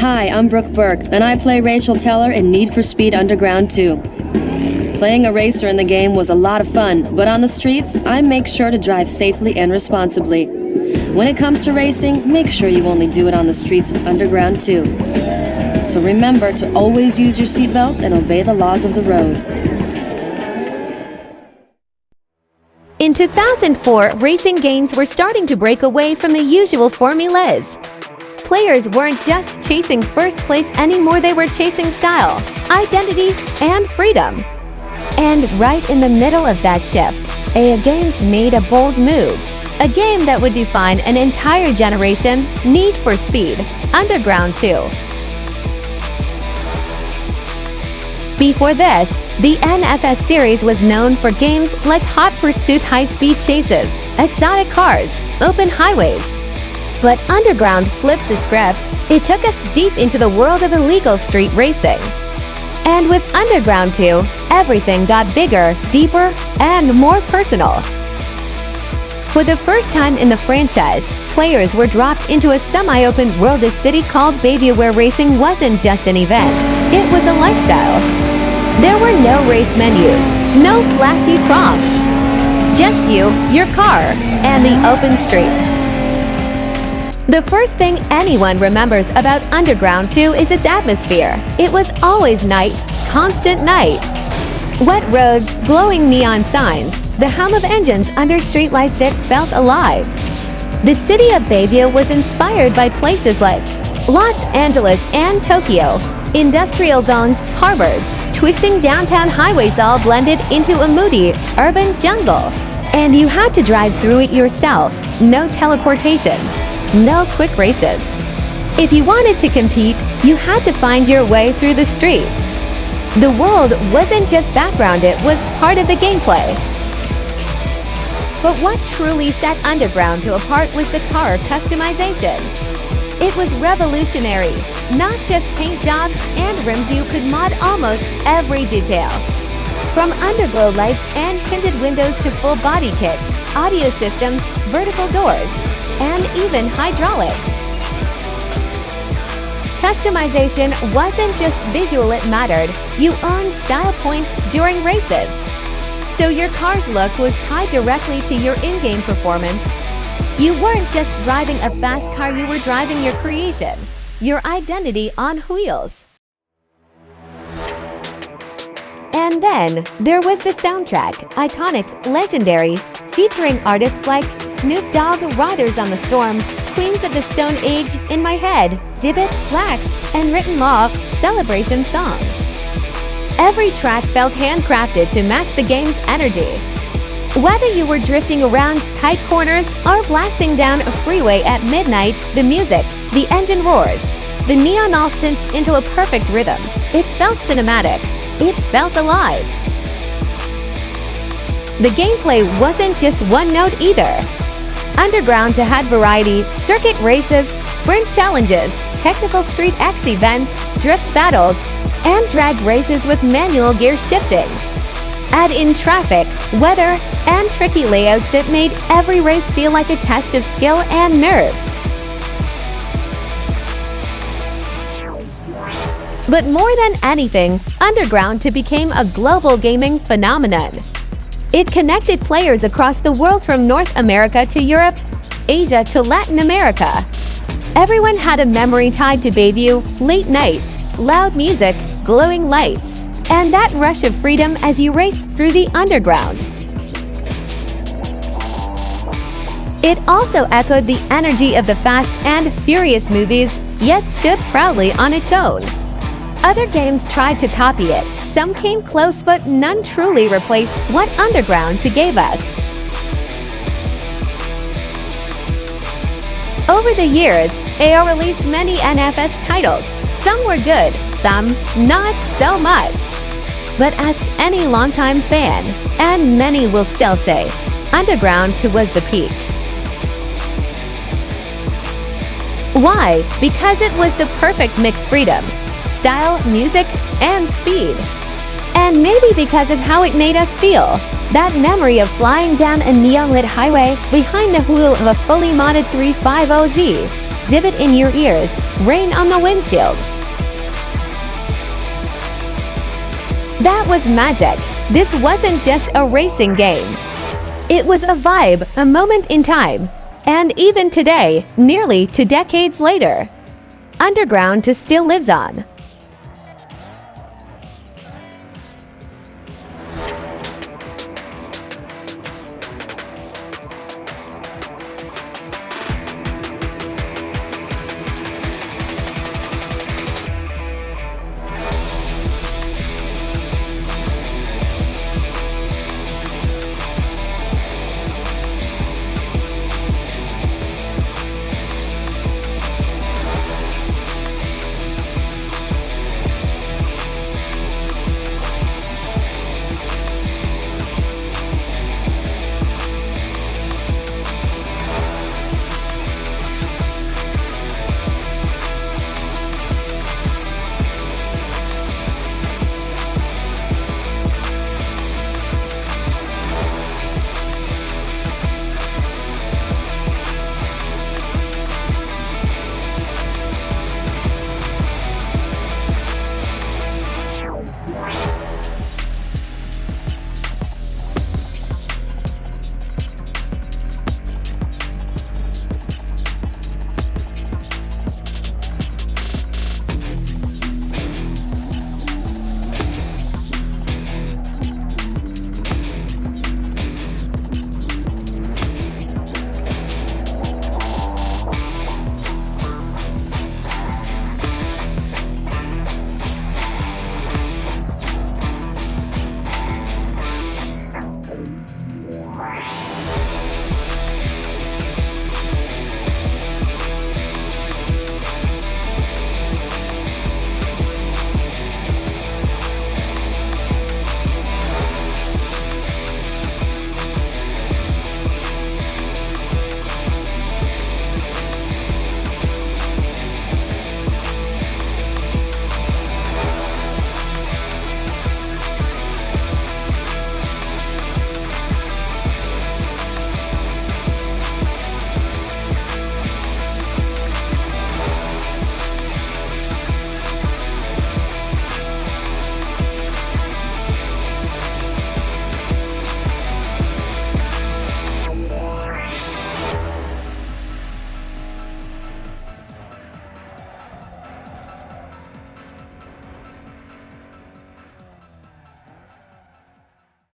Hi, I'm Brooke Burke, and I play Rachel Teller in Need for Speed Underground 2. Playing a racer in the game was a lot of fun, but on the streets, I make sure to drive safely and responsibly. When it comes to racing, make sure you only do it on the streets of Underground 2. So remember to always use your seatbelts and obey the laws of the road. In 2004, racing games were starting to break away from the usual formulas. Players weren't just chasing first place anymore, they were chasing style, identity, and freedom. And right in the middle of that shift, EA Games made a bold move. A game that would define an entire generation, Need for Speed Underground 2. Before this, the NFS series was known for games like Hot Pursuit high-speed chases, exotic cars, open highways. But Underground flipped the script. It took us deep into the world of illegal street racing. And with Underground 2, everything got bigger, deeper, and more personal. For the first time in the franchise, players were dropped into a semi-open world, a city called Bayview, where racing wasn't just an event, it was a lifestyle. There were no race menus, no flashy prompts, just you, your car, and the open streets. The first thing anyone remembers about Underground 2 is its atmosphere. It was always night, constant night. Wet roads, glowing neon signs, the hum of engines under streetlights, it felt alive. The city of Bayview was inspired by places like Los Angeles and Tokyo. Industrial zones, harbors, twisting downtown highways all blended into a moody, urban jungle. And you had to drive through it yourself. No teleportation, no quick races. If you wanted to compete, you had to find your way through the streets. The world wasn't just background, it was part of the gameplay. But what truly set Underground 2 apart was the car customization. It was revolutionary. Not just paint jobs and rims, you could mod almost every detail. From underglow lights and tinted windows to full body kits, audio systems, vertical doors, and even hydraulics. Customization wasn't just visual, it mattered. You earned style points during races. So your car's look was tied directly to your in-game performance. You weren't just driving a fast car, you were driving your creation, your identity on wheels. And then there was the soundtrack, iconic, legendary, featuring artists like Snoop Dogg, Riders on the Storm, Queens of the Stone Age, In My Head, Xzibit, Blacks, and Written Law, Celebration Song. Every track felt handcrafted to match the game's energy. Whether you were drifting around tight corners or blasting down a freeway at midnight, the music, the engine roars, the neon all synced into a perfect rhythm. It felt cinematic. It felt alive. The gameplay wasn't just one note either. Underground 2 had variety, circuit races, sprint challenges, technical Street X events, drift battles, and drag races with manual gear shifting. Add in traffic, weather, and tricky layouts, it made every race feel like a test of skill and nerve. But more than anything, Underground 2 became a global gaming phenomenon. It connected players across the world, from North America to Europe, Asia to Latin America. Everyone had a memory tied to Bayview, late nights, loud music, glowing lights, and that rush of freedom as you raced through the underground. It also echoed the energy of the Fast and Furious movies, yet stood proudly on its own. Other games tried to copy it. Some came close, but none truly replaced what Underground 2 gave us. Over the years, EA released many NFS titles. Some were good, some not so much. But ask any longtime fan, and many will still say, Underground 2 was the peak. Why? Because it was the perfect mixed freedom. Style, music, and speed. And maybe because of how it made us feel. That memory of flying down a neon-lit highway behind the wheel of a fully modded 350Z, Xzibit in your ears, rain on the windshield. That was magic. This wasn't just a racing game. It was a vibe, a moment in time. And even today, nearly 2 decades later, Underground still lives on.